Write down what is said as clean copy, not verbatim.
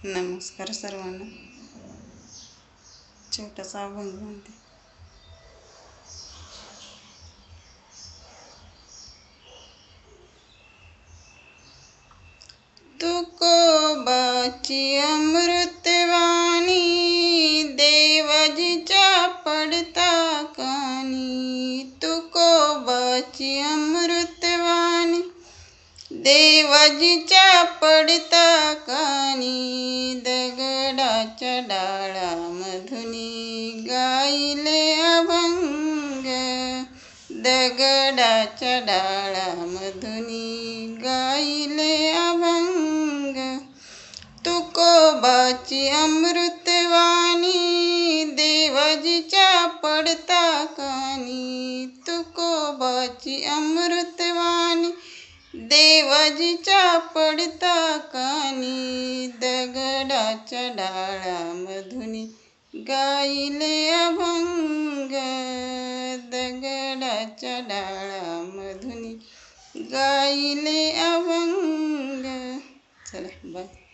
नमस्कार सर्वांना. छोटासा अभंग म्हणते. तुकोबाची अमृतवाणी देवाजीच्या पडता कानी. तुकोबाची अमृतवाणी देवाजीच्या पडता कानी. दगडाच्या डाळामधुनी गायले अभंग. दगडाच्या डाळामधुनी गायले अभंग. तुकोबाची अमृतवाणी देवाजीच्या पडता कानी. तुकोबाची अमृतवाणी देवाजीच्या पडता कानी. दगडाच्या डाळामधुनी गायले अभंग. दगडाच्या डाळामधुनी गायले अभंग. चला बाय.